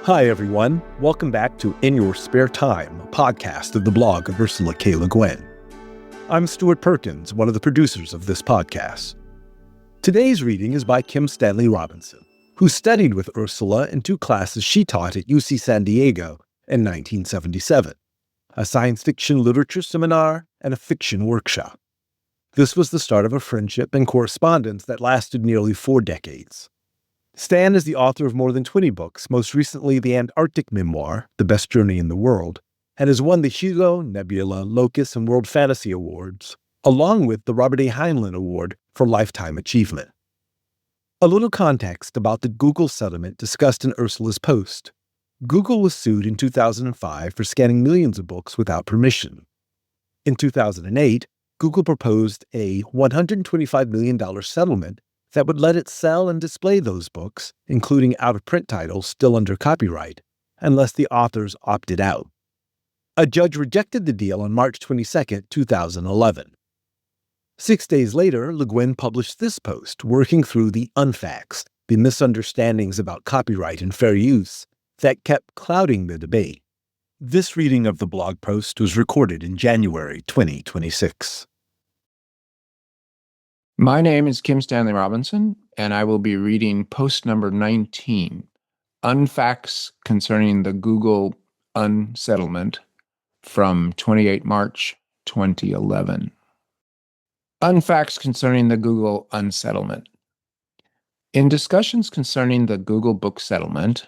Hi, everyone. Welcome back to In Your Spare Time, a podcast of the blog of Ursula K. Le Guin. I'm Stuart Perkins, one of the producers of this podcast. Today's reading is by Stanley Robinson, who studied with Ursula in two classes she taught at UC San Diego in 1977, a science fiction literature seminar and a fiction workshop. This was the start of a friendship and correspondence that lasted nearly 4 decades. Stan is the author of more than 20 books, most recently the Antarctic memoir, The Best Journey in the World, and has won the Hugo, Nebula, Locus, and World Fantasy Awards, along with the Robert A. Heinlein Award for Lifetime Achievement. A little context about the Google settlement discussed in Ursula's post. Google was sued in 2005 for scanning millions of books without permission. In 2008, Google proposed a $125 million settlement that would let it sell and display those books, including out-of-print titles still under copyright, unless the authors opted out. A judge rejected the deal on March 22, 2011. 6 days later, Le Guin published this post working through the Unfacts, the misunderstandings about copyright and fair use that kept clouding the debate. This reading of the blog post was recorded in January 2026. My name is Stanley Robinson, and I will be reading post number 19, Unfacts Concerning the Google Unsettlement, from 28 March 2011. Unfacts Concerning the Google Unsettlement. In discussions concerning the Google book settlement,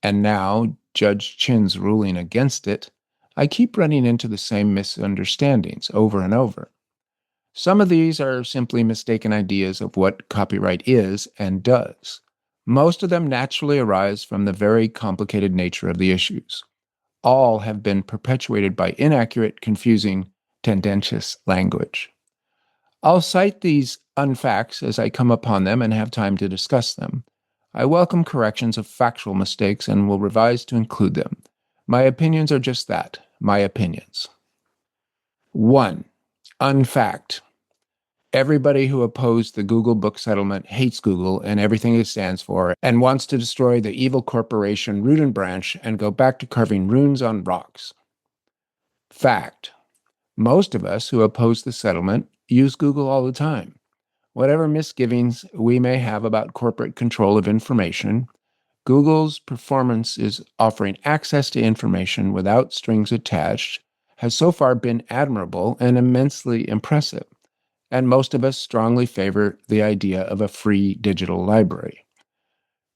and now Judge Chin's ruling against it, I keep running into the same misunderstandings over and over. Some of these are simply mistaken ideas of what copyright is and does. Most of them naturally arise from the very complicated nature of the issues. All have been perpetuated by inaccurate, confusing, tendentious language. I'll cite these unfacts as I come upon them and have time to discuss them. I welcome corrections of factual mistakes and will revise to include them. My opinions are just that, my opinions. 1. Unfact. Everybody who opposed the Google book settlement hates Google and everything it stands for and wants to destroy the evil corporation root and branch and go back to carving runes on rocks. Fact. Most of us who oppose the settlement use Google all the time. Whatever misgivings we may have about corporate control of information, Google's performance is offering access to information without strings attached has so far been admirable and immensely impressive. And most of us strongly favor the idea of a free digital library.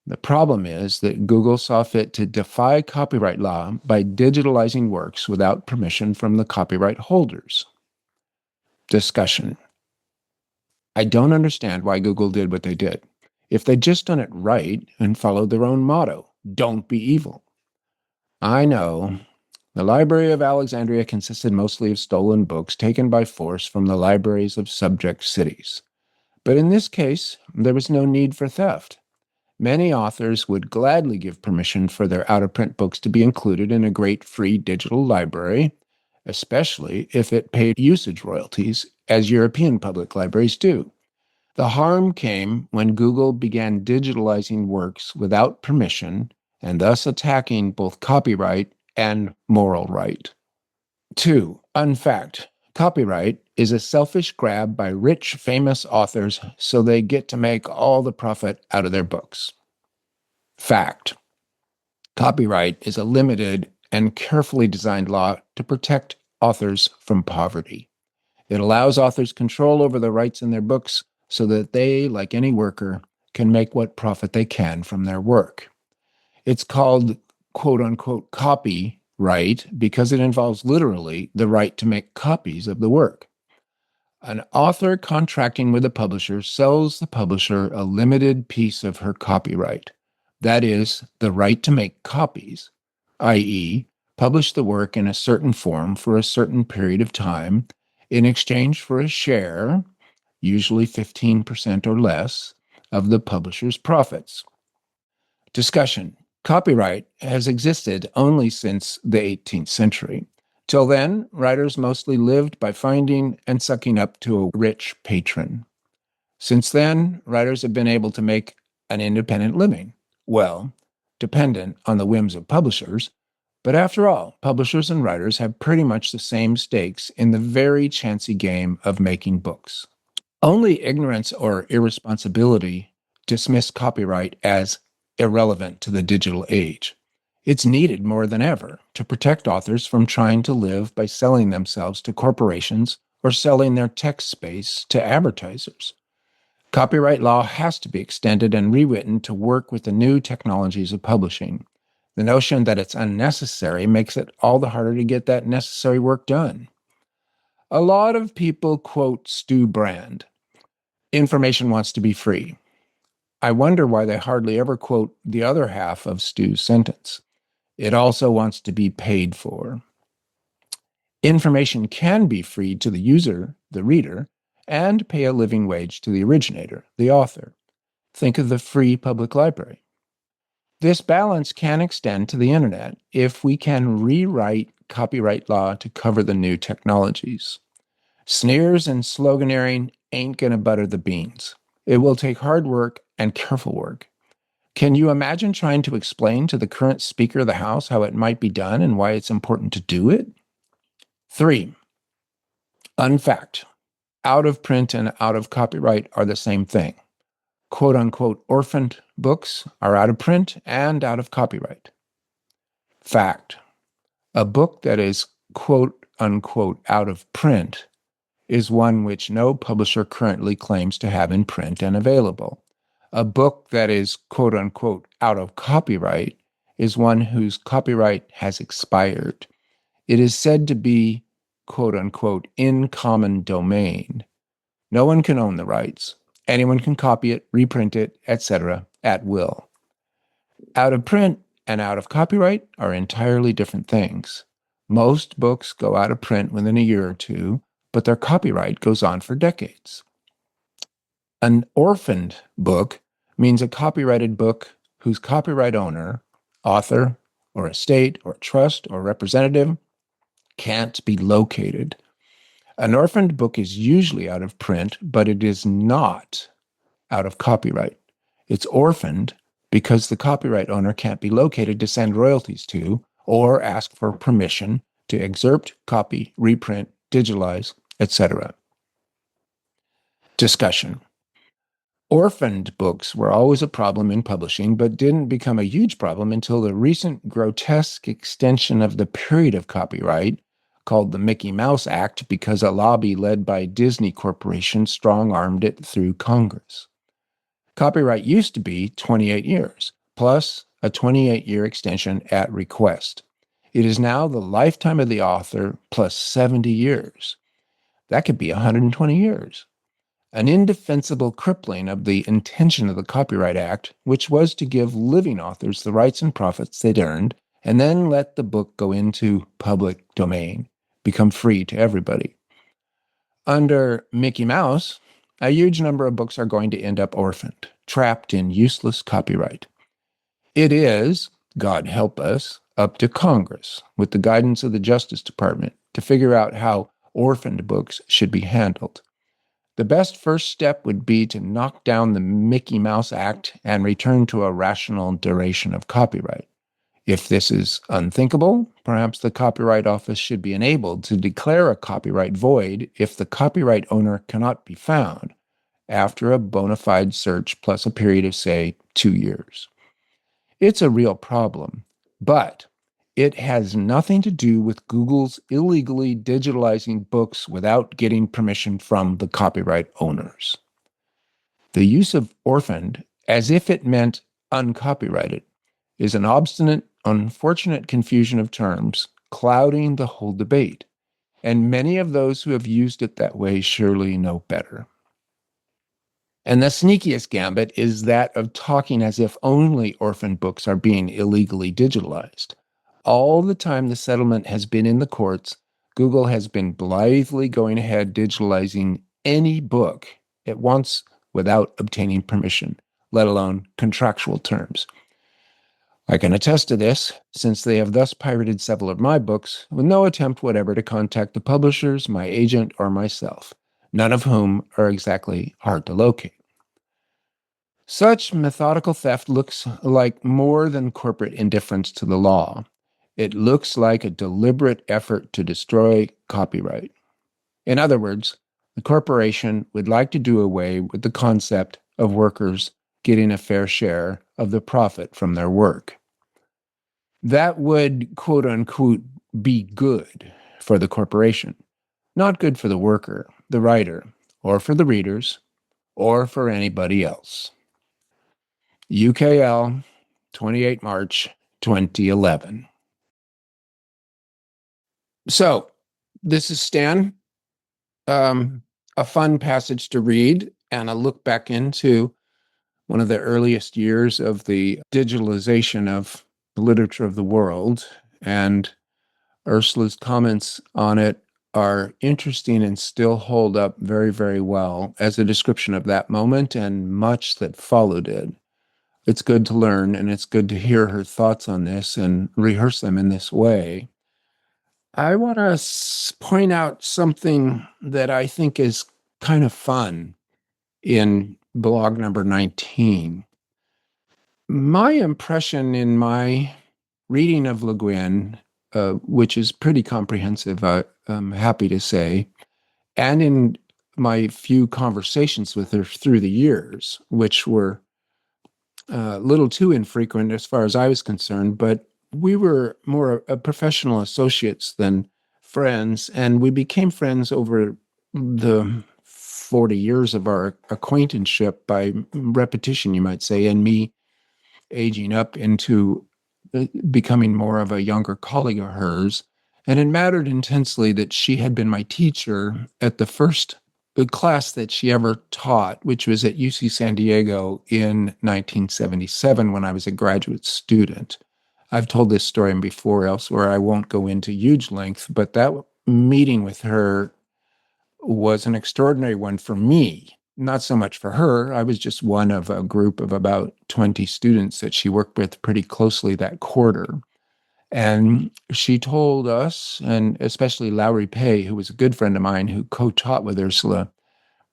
The problem is that Google saw fit to defy copyright law by digitalizing works without permission from the copyright holders. Discussion. I don't understand why Google did what they did. If they'd just done it right and followed their own motto, don't be evil. I know. The Library of Alexandria consisted mostly of stolen books taken by force from the libraries of subject cities. But in this case, there was no need for theft. Many authors would gladly give permission for their out-of-print books to be included in a great free digital library, especially if it paid usage royalties, as European public libraries do. The harm came when Google began digitalizing works without permission and thus attacking both copyright and moral right. 2. Unfact. Copyright is a selfish grab by rich, famous authors so they get to make all the profit out of their books. Fact. Copyright is a limited and carefully designed law to protect authors from poverty. It allows authors control over the rights in their books so that they, like any worker, can make what profit they can from their work. It's called quote-unquote copyright because it involves literally the right to make copies of the work. An author contracting with a publisher sells the publisher a limited piece of her copyright. That is, the right to make copies, i.e., publish the work in a certain form for a certain period of time in exchange for a share, usually 15% or less, of the publisher's profits. Discussion. Copyright has existed only since the 18th century. Till then, writers mostly lived by finding and sucking up to a rich patron. Since then, writers have been able to make an independent living. Well, dependent on the whims of publishers, but after all, publishers and writers have pretty much the same stakes in the very chancy game of making books. Only ignorance or irresponsibility dismiss copyright as irrelevant to the digital age. It's needed more than ever to protect authors from trying to live by selling themselves to corporations or selling their text space to advertisers. Copyright law has to be extended and rewritten to work with the new technologies of publishing. The notion that it's unnecessary makes it all the harder to get that necessary work done. A lot of people quote Stu Brand. Information wants to be free. I wonder why they hardly ever quote the other half of Stu's sentence. It also wants to be paid for. Information can be free to the user, the reader, and pay a living wage to the originator, the author. Think of the free public library. This balance can extend to the internet if we can rewrite copyright law to cover the new technologies. Sneers and sloganeering ain't going to butter the beans. It will take hard work and careful work. Can you imagine trying to explain to the current Speaker of the House how it might be done and why it's important to do it? 3. Unfact. Out of print and out of copyright are the same thing. Quote-unquote orphaned books are out of print and out of copyright. Fact. A book that is quote-unquote out of print is one which no publisher currently claims to have in print and available. A book that is quote-unquote out of copyright is one whose copyright has expired. It is said to be quote-unquote in common domain. No one can own the rights. Anyone can copy it, reprint it, etc. at will. Out of print and out of copyright are entirely different things. Most books go out of print within a year or two, but their copyright goes on for decades. An orphaned book means a copyrighted book whose copyright owner, author, or estate, or trust, or representative can't be located. An orphaned book is usually out of print, but it is not out of copyright. It's orphaned because the copyright owner can't be located to send royalties to or ask for permission to excerpt, copy, reprint, digitalize, etc. Discussion. Orphaned books were always a problem in publishing, but didn't become a huge problem until the recent grotesque extension of the period of copyright, called the Mickey Mouse Act, because a lobby led by Disney Corporation strong-armed it through Congress. Copyright used to be 28 years, plus a 28-year extension at request. It is now the lifetime of the author plus 70 years. That could be 120 years. An indefensible crippling of the intention of the Copyright Act, which was to give living authors the rights and profits they'd earned, and then let the book go into public domain, become free to everybody. Under Mickey Mouse, a huge number of books are going to end up orphaned, trapped in useless copyright. It is, God help us, up to Congress, with the guidance of the Justice Department, to figure out how orphaned books should be handled. The best first step would be to knock down the Mickey Mouse Act and return to a rational duration of copyright. If this is unthinkable, perhaps the Copyright Office should be enabled to declare a copyright void if the copyright owner cannot be found after a bona fide search plus a period of, say, 2 years. It's a real problem, but it has nothing to do with Google's illegally digitalizing books without getting permission from the copyright owners. The use of orphaned, as if it meant uncopyrighted, is an obstinate, unfortunate confusion of terms, clouding the whole debate, and many of those who have used it that way surely know better. And the sneakiest gambit is that of talking as if only orphan books are being illegally digitalized. All the time the settlement has been in the courts, Google has been blithely going ahead digitalizing any book it wants without obtaining permission, let alone contractual terms. I can attest to this, since they have thus pirated several of my books with no attempt whatever to contact the publishers, my agent, or myself, none of whom are exactly hard to locate. Such methodical theft looks like more than corporate indifference to the law. It looks like a deliberate effort to destroy copyright. In other words, the corporation would like to do away with the concept of workers getting a fair share of the profit from their work. That would, quote unquote, be good for the corporation, not good for the worker, the writer, or for the readers, or for anybody else. UKL, 28 March 2011. So, this is Stan. A fun passage to read and a look back into one of the earliest years of the digitalization of the literature of the world. And Ursula's comments on it are interesting and still hold up very, very well as a description of that moment and much that followed it. It's good to learn, and it's good to hear her thoughts on this and rehearse them in this way. I want to point out something that I think is kind of fun in blog number 19. My impression in my reading of Le Guin, which is pretty comprehensive, I'm happy to say, and in my few conversations with her through the years, which were a little too infrequent as far as I was concerned, but we were more professional associates than friends, and we became friends over the 40 years of our acquaintanceship by repetition, you might say, and me aging up into becoming more of a younger colleague of hers. And it mattered intensely that she had been my teacher at the first class that she ever taught, which was at UC San Diego in 1977 when I was a graduate student. I've told this story before elsewhere. I won't go into huge length, but that meeting with her was an extraordinary one for me. Not so much for her. I was just one of a group of about 20 students that she worked with pretty closely that quarter. And she told us, and especially Lowry Pay, who was a good friend of mine who co-taught with Ursula,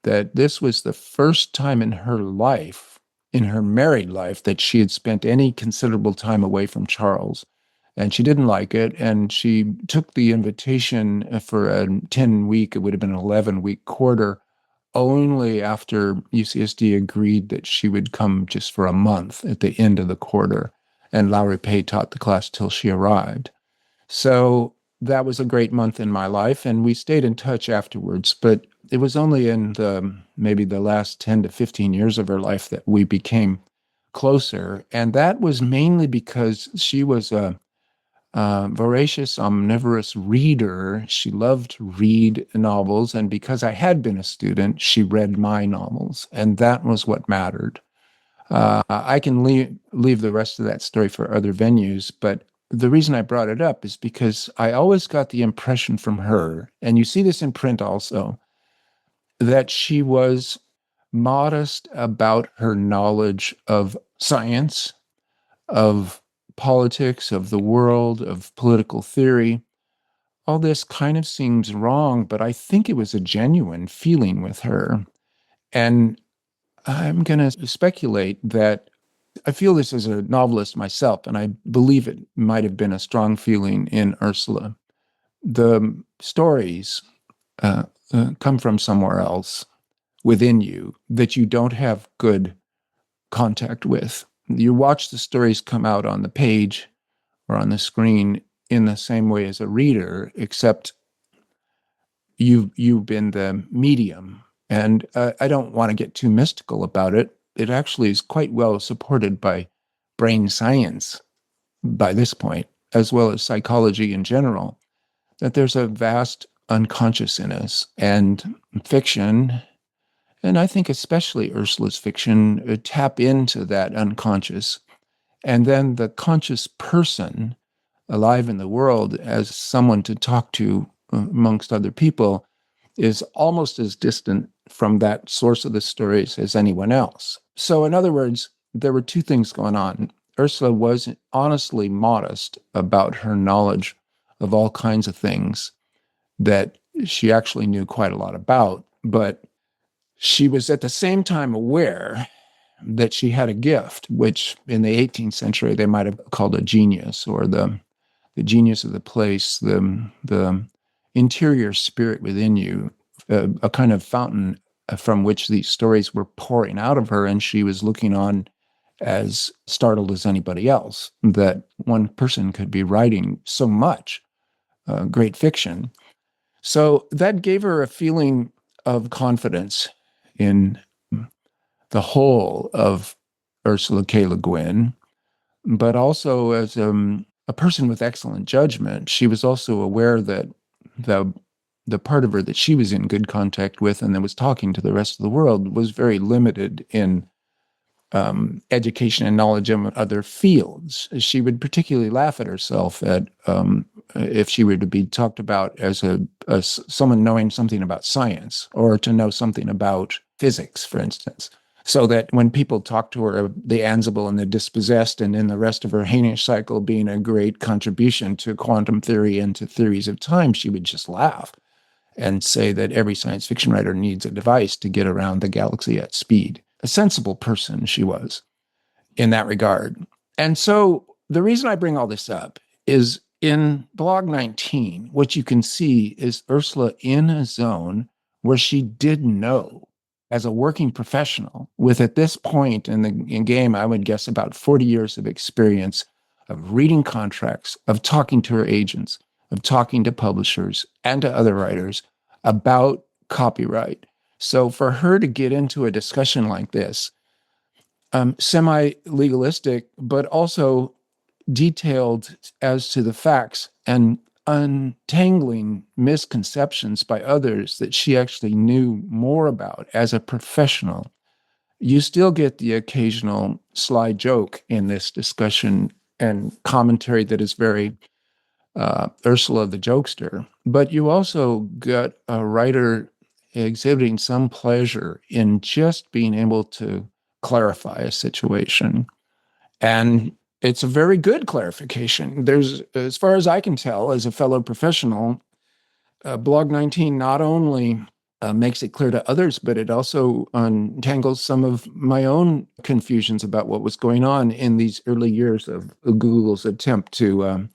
that this was the first time in her life, in her married life, that she had spent any considerable time away from Charles. And she didn't like it. And she took the invitation for a 10-week, it would have been an 11-week quarter, only after UCSD agreed that she would come just for a month at the end of the quarter. And Lowry Pay taught the class till she arrived. So that was a great month in my life, and we stayed in touch afterwards. But it was only in maybe the last 10 to 15 years of her life that we became closer. And that was mainly because she was a voracious, omnivorous reader. She loved to read novels, and because I had been a student, she read my novels, and that was what mattered. I can leave the rest of that story for other venues, but the reason I brought it up is because I always got the impression from her, and you see this in print also, that she was modest about her knowledge of science, of politics, of the world, of political theory. All this kind of seems wrong, but I think it was a genuine feeling with her. And I'm going to speculate that I feel this as a novelist myself, and I believe it might have been a strong feeling in Ursula. The stories come from somewhere else within you that you don't have good contact with. You watch the stories come out on the page or on the screen in the same way as a reader, except you've been the medium. And I don't want to get too mystical about it. It actually is quite well supported by brain science by this point, as well as psychology in general, that there's a vast unconscious in us. And fiction, and I think especially Ursula's fiction, tap into that unconscious. And then the conscious person alive in the world as someone to talk to amongst other people is almost as distant from that source of the stories as anyone else. So in other words, there were two things going on. Ursula was honestly modest about her knowledge of all kinds of things that she actually knew quite a lot about, but she was at the same time aware that she had a gift, which in the 18th century they might have called a genius, or the genius of the place, the interior spirit within you, a kind of fountain from which these stories were pouring out of her, and she was looking on as startled as anybody else that one person could be writing so much great fiction. So that gave her a feeling of confidence in the whole of Ursula K. Le Guin, but also as a person with excellent judgment. She was also aware that the part of her that she was in good contact with and that was talking to the rest of the world was very limited in education and knowledge in other fields. She would particularly laugh at herself if she were to be talked about as someone knowing something about science, or to know something about physics, for instance. So that when people talked to her of the Ansible and the dispossessed, and in the rest of her Hanish cycle being a great contribution to quantum theory and to theories of time, she would just laugh and say that every science fiction writer needs a device to get around the galaxy at speed. A sensible person she was in that regard. And so the reason I bring all this up is in blog 19, what you can see is Ursula in a zone where she did know, as a working professional, with at this point in the game, I would guess about 40 years of experience of reading contracts, of talking to her agents, of talking to publishers and to other writers about copyright. So for her to get into a discussion like this, semi-legalistic, but also detailed as to the facts and untangling misconceptions by others that she actually knew more about as a professional, you still get the occasional sly joke in this discussion and commentary that is very Ursula the jokester. But you also get a writer exhibiting some pleasure in just being able to clarify a situation. And it's a very good clarification. There's, as far as I can tell, as a fellow professional, blog 19 not only makes it clear to others, but it also untangles some of my own confusions about what was going on in these early years of Google's attempt to,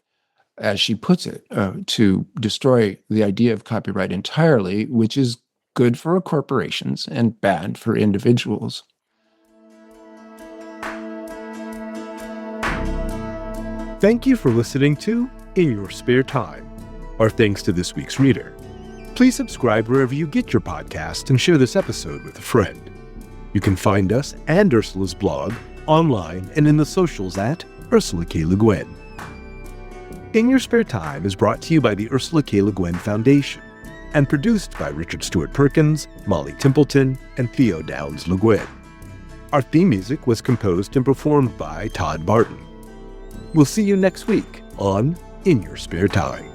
as she puts it, to destroy the idea of copyright entirely, which is good for corporations and bad for individuals. Thank you for listening to In Your Spare Time. Our thanks to this week's reader. Please subscribe wherever you get your podcast and share this episode with a friend. You can find us and Ursula's blog online and in the socials at Ursula K. Le Guin. In Your Spare Time is brought to you by the Ursula K. Le Guin Foundation and produced by Richard Stewart Perkins, Molly Templeton, and Theo Downs Le Guin. Our theme music was composed and performed by Todd Barton. We'll see you next week on In Your Spare Time.